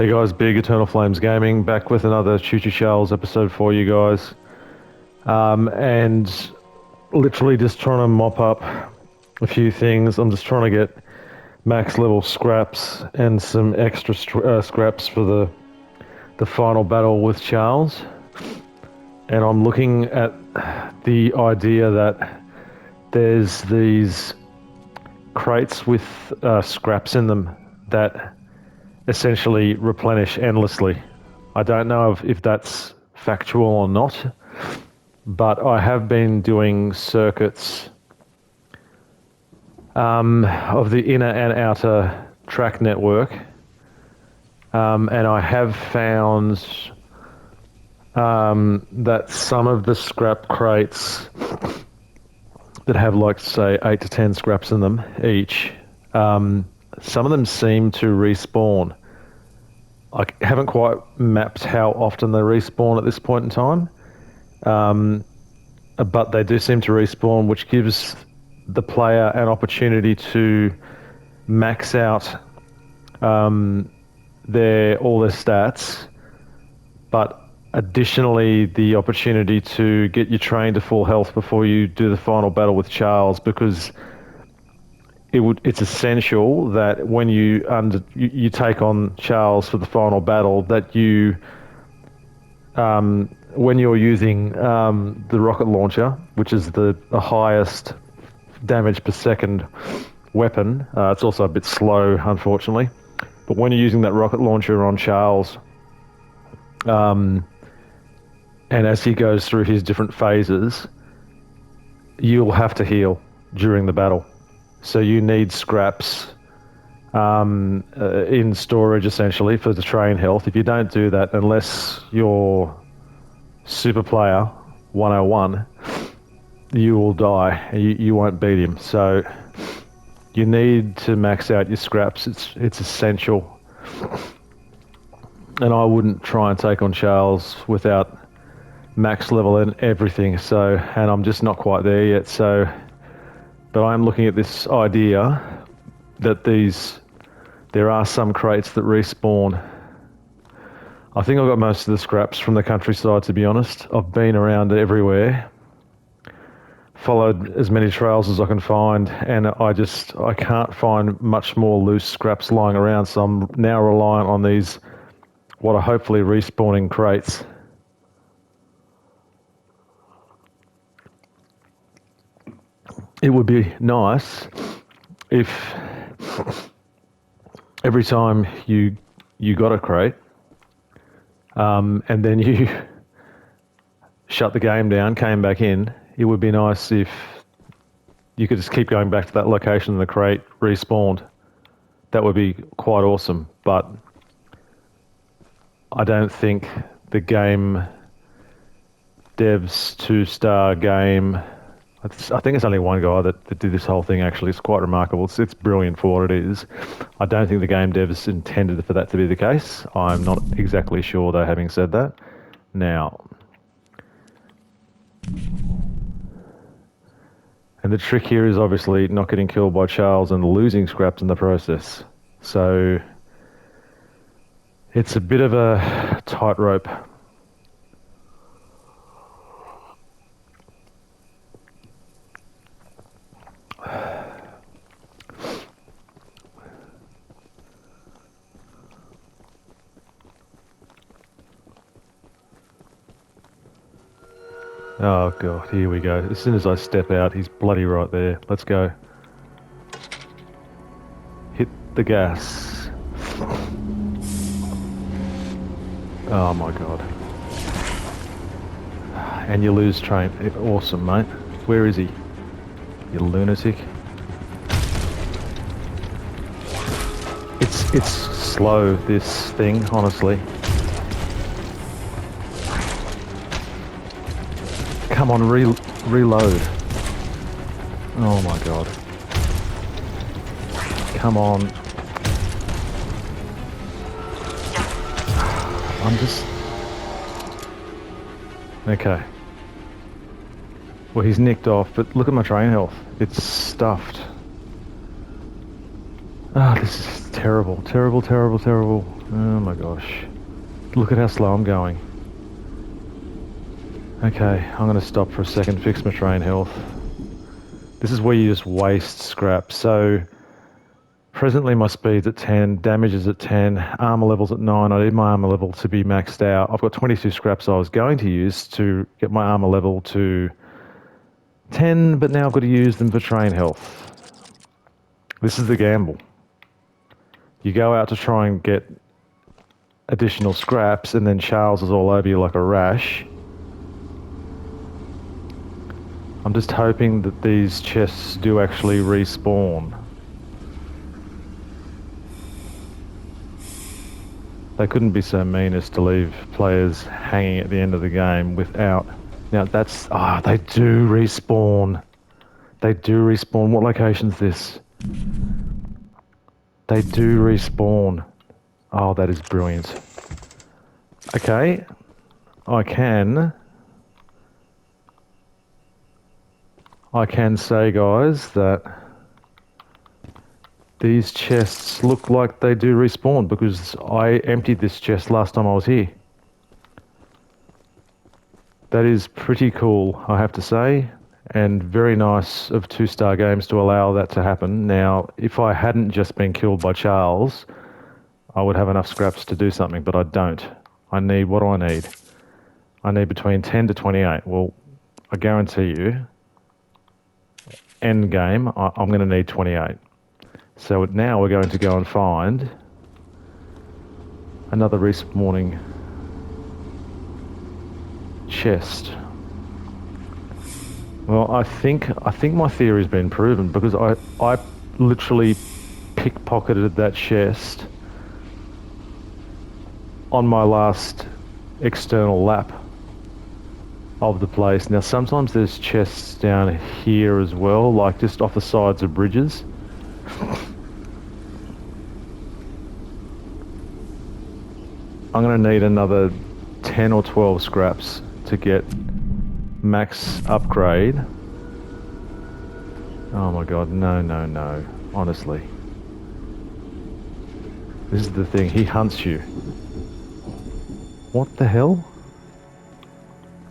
Hey guys, Big Eternal Flames Gaming back with another Choo-Choo Charles episode for you guys. And literally just trying to mop up a few things. I'm just trying to get max level scraps and some extra scraps for the final battle with Charles. And I'm looking at the idea that there's these crates with scraps in them that essentially replenish endlessly. I don't know if that's factual or not, but I have been doing circuits of the inner and outer track network, and I have found that some of the scrap crates that have, like, say, 8 to 10 scraps in them each, some of them seem to respawn. I haven't quite mapped how often they respawn at this point in time, but they do seem to respawn, which gives the player an opportunity to max out all their stats, but additionally the opportunity to get your train to full health before you do the final battle with Charles, because it's essential that when you take on Charles for the final battle, that you when you're using the rocket launcher, which is the highest damage per second weapon, it's also a bit slow, unfortunately, but when you're using that rocket launcher on Charles, and as he goes through his different phases, you'll have to heal during the battle. So you need scraps in storage, essentially, for the train health. If you don't do that, unless you're super player 101, you will die. You won't beat him. So you need to max out your scraps. It's essential. And I wouldn't try and take on Charles without max level and everything. So, and I'm just not quite there yet. So, but I'm looking at this idea that there are some crates that respawn. I think I've got most of the scraps from the countryside, to be honest. I've been around everywhere, followed as many trails as I can find, and I can't find much more loose scraps lying around, so I'm now reliant on these, what are hopefully respawning crates. It would be nice if every time you got a crate, and then you shut the game down, came back in, it would be nice if you could just keep going back to that location and the crate respawned. That would be quite awesome, but I don't think the game devs 2-star game, I think it's only one guy that did this whole thing, actually. It's quite remarkable. It's brilliant for what it is. I don't think the game devs intended for that to be the case. I'm not exactly sure, though, having said that. Now, and the trick here is obviously not getting killed by Charles and losing scraps in the process. So it's a bit of a tightrope. Oh god, here we go. As soon as I step out, he's bloody right there. Let's go. Hit the gas. Oh my god. And you lose train. Awesome, mate. Where is he? You lunatic. It's slow, this thing, honestly. Come on, reload. Oh my god. Come on. I'm just... Okay. Well, he's nicked off, but look at my train health. It's stuffed. Ah, this is terrible, terrible, terrible, terrible. Oh my gosh. Look at how slow I'm going. Okay, I'm going to stop for a second, fix my train health. This is where you just waste scrap. So, presently my speed's at 10, damage is at 10, armor level's at 9. I need my armor level to be maxed out. I've got 22 scraps I was going to use to get my armor level to 10, but now I've got to use them for train health. This is the gamble. You go out to try and get additional scraps, and then Charles is all over you like a rash. I'm just hoping that these chests do actually respawn. They couldn't be so mean as to leave players hanging at the end of the game without... Now that's... Ah, they do respawn. They do respawn. What location's this? They do respawn. Oh, that is brilliant. Okay. I can say, guys, that these chests look like they do respawn because I emptied this chest last time I was here. That is pretty cool, I have to say, and very nice of 2-Star Games to allow that to happen. Now, if I hadn't just been killed by Charles, I would have enough scraps to do something, but I don't. I need, what do I need? I need between 10 to 28. Well, I guarantee you, end game, I'm going to need 28. So now we're going to go and find another respawning chest. Well, I think my theory's been proven because I literally pickpocketed that chest on my last external lap of the place. Now sometimes there's chests down here as well, like just off the sides of bridges. I'm going to need another 10 or 12 scraps to get max upgrade. Oh my god, no, no, no. Honestly. This is the thing, he hunts you. What the hell?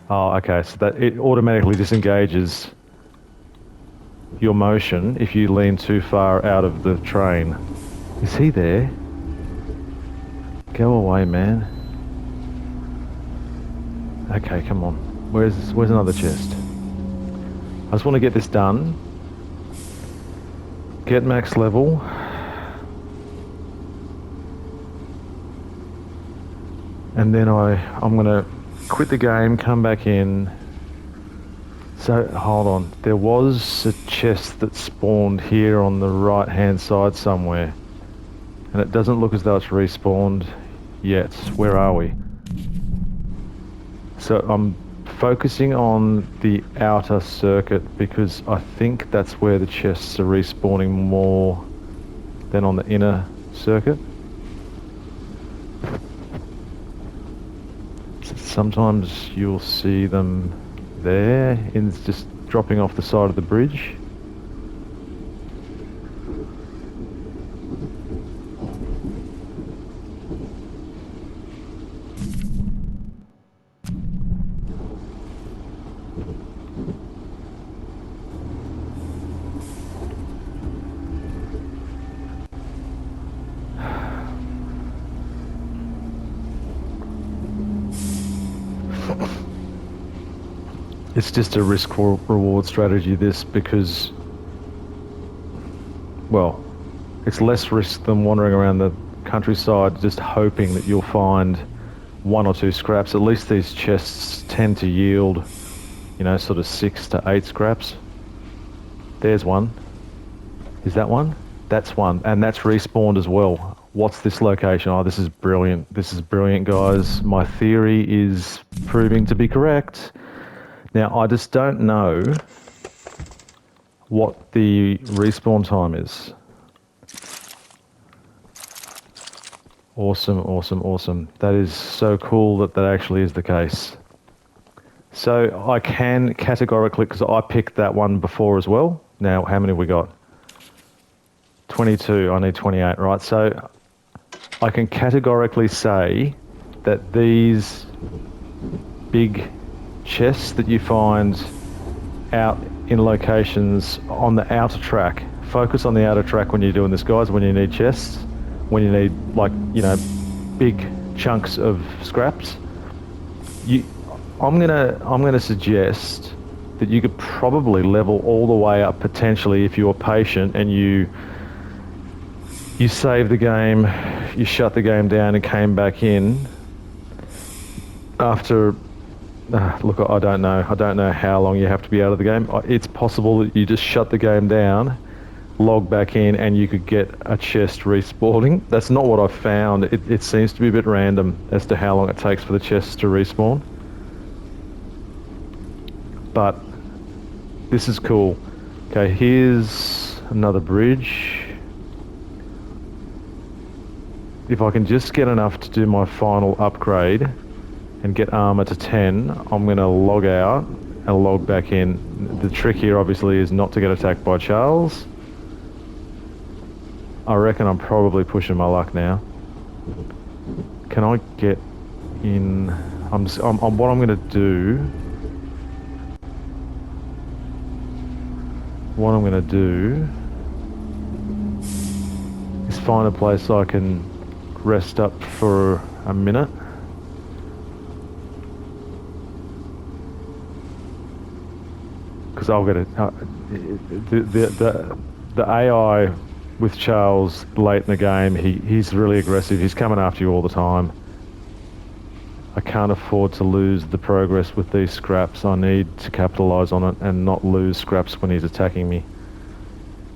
Oh, okay, so that it automatically disengages your motion if you lean too far out of the train. Is he there? Go away, man. Okay, come on. Where's another chest? I just want to get this done. Get max level. And then I'm gonna quit the game, come back in. So, hold on. There was a chest that spawned here on the right-hand side somewhere. And it doesn't look as though it's respawned yet. Where are we? So I'm focusing on the outer circuit because I think that's where the chests are respawning more than on the inner circuit. Sometimes you'll see them there, in just dropping off the side of the bridge. It's just a risk-reward strategy, this, because, well, it's less risk than wandering around the countryside just hoping that you'll find 1 or 2 scraps. At least these chests tend to yield, you know, sort of 6 to 8 scraps. There's one. Is that one? That's one, and that's respawned as well. What's this location? Oh, this is brilliant. This is brilliant, guys. My theory is proving to be correct. Now, I just don't know what the respawn time is. Awesome, awesome, awesome. That is so cool that that actually is the case. So I can categorically, because I picked that one before as well. Now, how many have we got? 22, I need 28, right? So I can categorically say that these big chests that you find out in locations on the outer track, focus on the outer track when you're doing this, guys, when you need chests, when you need, like, you know, big chunks of scraps. I'm gonna suggest that you could probably level all the way up potentially if you're patient and you save the game, you shut the game down and came back in after, look, I don't know how long you have to be out of the game. It's possible that you just shut the game down, log back in, and you could get a chest respawning. That's not what I've found. It seems to be a bit random as to how long it takes for the chests to respawn. But this is cool. Okay, here's another bridge. If I can just get enough to do my final upgrade and get armor to 10, I'm going to log out and log back in. The trick here obviously is not to get attacked by Charles. I reckon I'm probably pushing my luck now. Can I get in? What I'm going to do... What I'm going to do is find a place I can rest up for a minute. Because I'll get it. The AI with Charles late in the game, he's really aggressive. He's coming after you all the time. I can't afford to lose the progress with these scraps. I need to capitalize on it and not lose scraps when he's attacking me.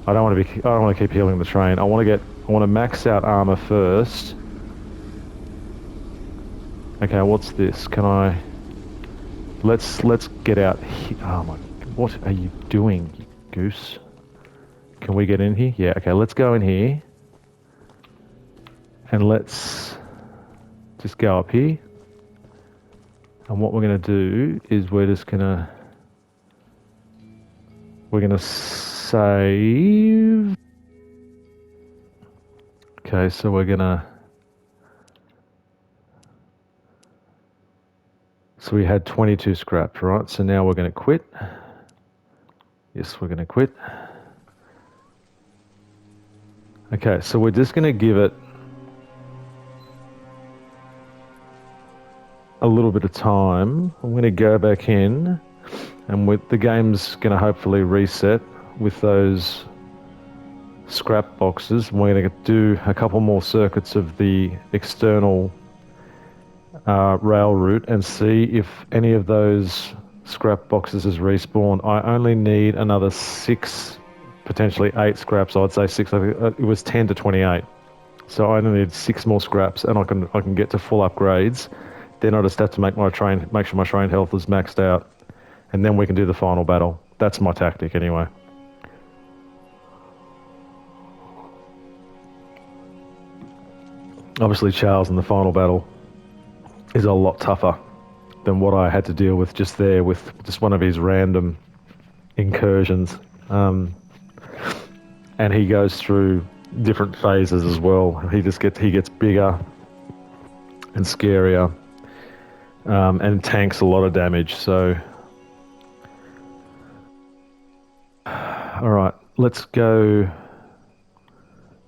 I don't want to keep healing the train. I want to max out armor first. Okay, what's this? Can I... Let's get out here. Oh my... What are you doing, you goose? Can we get in here? Yeah, okay, let's go in here. And let's just go up here. And what we're going to do is we're going to save. Okay, so we're going to... So we had 22 scrap, right? So now we're going to quit. Yes, we're going to quit. Okay, so we're just going to give it a little bit of time. I'm going to go back in, and the game's going to hopefully reset with those scrap boxes. We're going to do a couple more circuits of the external rail route and see if any of those scrap boxes is respawned. I only need another 6, potentially 8 scraps. I'd say 6. I think it was 10 to 28. So I only need 6 more scraps, and I can get to full upgrades. Then I just have to make sure my train health is maxed out, and then we can do the final battle. That's my tactic anyway. Obviously Charles in the final battle is a lot tougher than what I had to deal with just there with just one of his random incursions. And he goes through different phases as well. He gets bigger and scarier. And tanks a lot of damage, so... Alright, let's go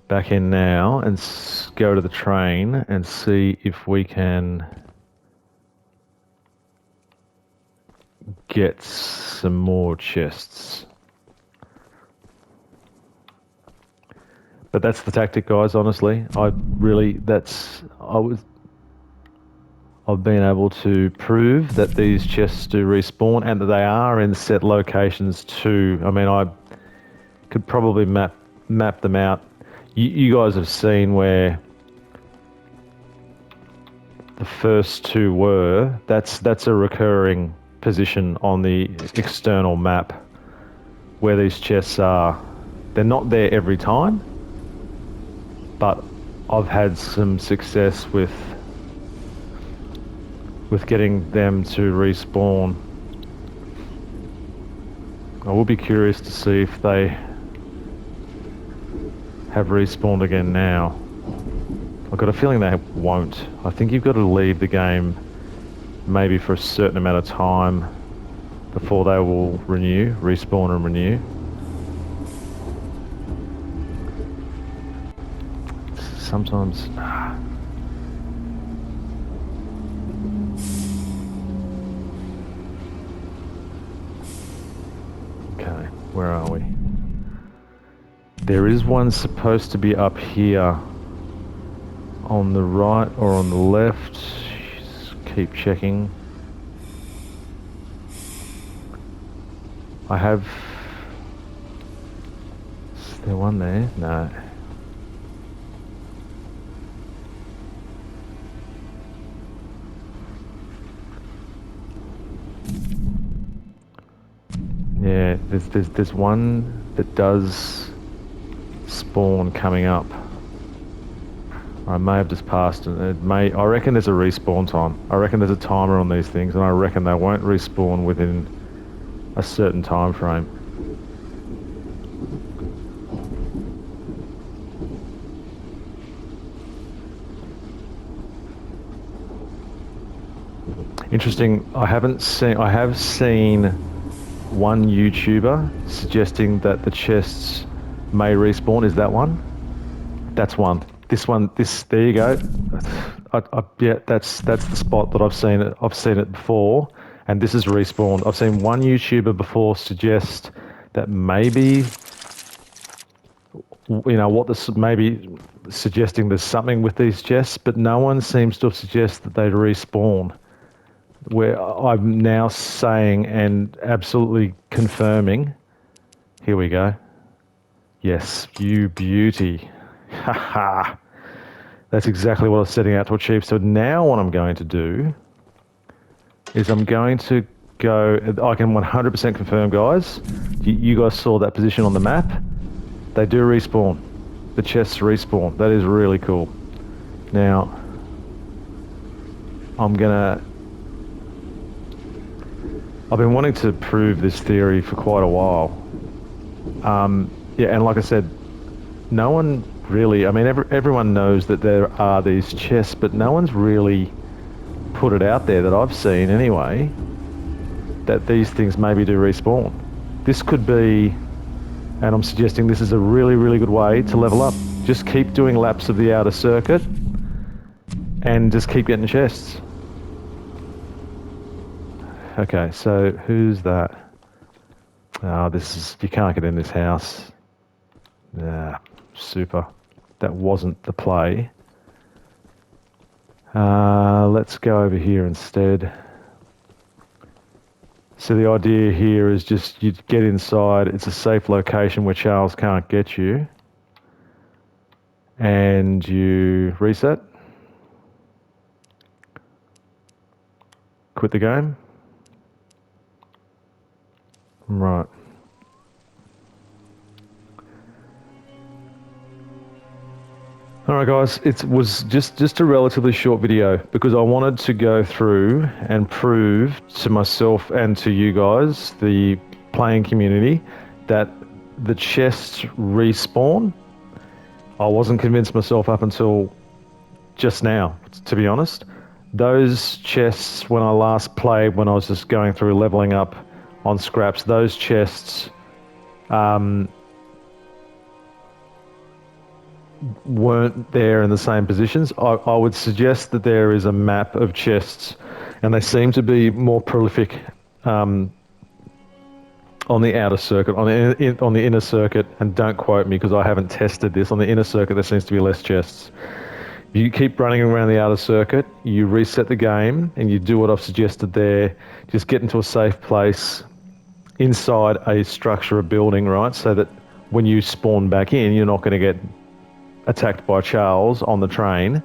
back in now and go to the train and see if we can get some more chests. But that's the tactic, guys, honestly. I've been able to prove that these chests do respawn and that they are in set locations too. I mean, I could probably map them out. You guys have seen where the first 2 were. That's a recurring position on the external map where these chests are. They're not there every time, but I've had some success with getting them to respawn. I will be curious to see if they have respawned again now. I've got a feeling they won't. I think you've got to leave the game maybe for a certain amount of time before they will respawn and renew. Sometimes... Okay, where are we? There is one supposed to be up here on the right or on the left. Just keep checking. I have... Is there one there? No. Yeah, there's one that does spawn coming up. I may have just passed it. I reckon there's a respawn time. I reckon there's a timer on these things, and I reckon they won't respawn within a certain time frame. Interesting. I have seen one YouTuber suggesting that the chests may respawn. Is that one? That's one. There you go. Yeah, that's the spot that I've seen it. I've seen it before, and this is respawned. I've seen one YouTuber before suggest that maybe, maybe suggesting there's something with these chests, but no one seems to have suggested that they'd respawn. Where I'm now saying and absolutely confirming. Here we go. Yes, you beauty. Haha. That's exactly what I was setting out to achieve. So now what I'm going to do is I'm going to go... I can 100% confirm, guys. You guys saw that position on the map. They do respawn. The chests respawn. That is really cool. Now, I'm going to... I've been wanting to prove this theory for quite a while. Yeah, and like I said, no one really... I mean, everyone knows that there are these chests, but no one's really put it out there that I've seen anyway, that these things maybe do respawn. This could be, and I'm suggesting this is a really, really good way to level up. Just keep doing laps of the outer circuit and just keep getting chests. Okay, so who's that? Oh, you can't get in this house. Yeah, super. That wasn't the play. Let's go over here instead. So the idea here is just you get inside. It's a safe location where Charles can't get you. And you reset. Quit the game. Right. Alright guys, it was just a relatively short video because I wanted to go through and prove to myself and to you guys, the playing community, that the chests respawn. I wasn't convinced myself up until just now, to be honest. Those chests, when I last played, when I was just going through leveling up on scraps, those chests weren't there in the same positions. I would suggest that there is a map of chests, and they seem to be more prolific on the outer circuit. On the inner circuit, and don't quote me because I haven't tested this, on the inner circuit there seems to be less chests. You keep running around the outer circuit, you reset the game, and you do what I've suggested there. Just get into a safe place inside a structure, a building, right? So that when you spawn back in, you're not going to get attacked by Charles on the train.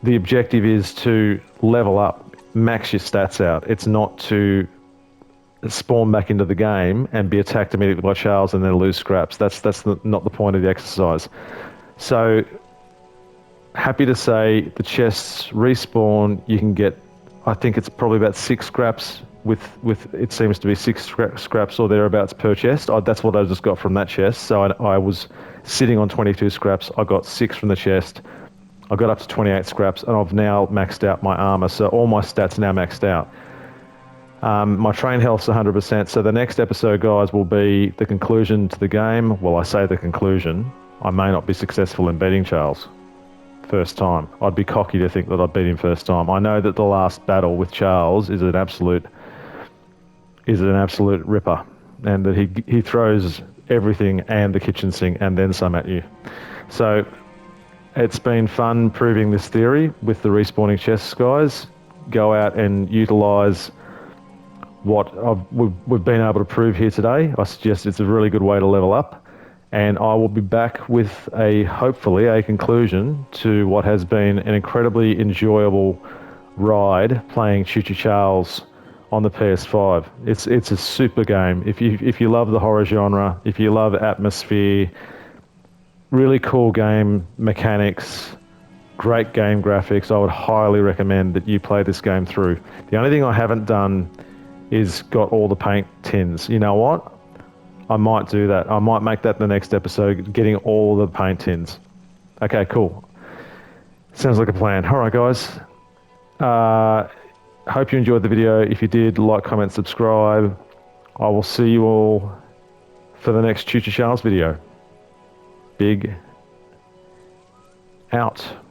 The objective is to level up, max your stats out. It's not to spawn back into the game and be attacked immediately by Charles and then lose scraps. That's not the point of the exercise. So, happy to say the chests respawn. You can get, I think it's probably about 6 scraps with it seems to be 6 scraps or thereabouts per chest. That's what I just got from that chest. So I was sitting on 22 scraps. I got 6 from the chest. I got up to 28 scraps, and I've now maxed out my armor. So all my stats are now maxed out. My train health's 100%. So the next episode, guys, will be the conclusion to the game. Well, I say the conclusion. I may not be successful in beating Charles first time. I'd be cocky to think that I'd beat him first time. I know that the last battle with Charles is an absolute ripper, and that he throws everything and the kitchen sink and then some at you. So it's been fun proving this theory with the respawning chests, guys. Go out and utilize what we've been able to prove here today. I suggest it's a really good way to level up, and I will be back with hopefully a conclusion to what has been an incredibly enjoyable ride playing Choo-Choo Charles on the PS5. It's a super game. If you love the horror genre, if you love atmosphere, really cool game mechanics, great game graphics, I would highly recommend that you play this game through. The only thing I haven't done is got all the paint tins. You know what? I might do that. I might make that the next episode, getting all the paint tins. Okay, cool. Sounds like a plan. All right, guys. Hope you enjoyed the video. If you did, like, comment, subscribe. I will see you all for the next Choo-Choo Charles video. Big out.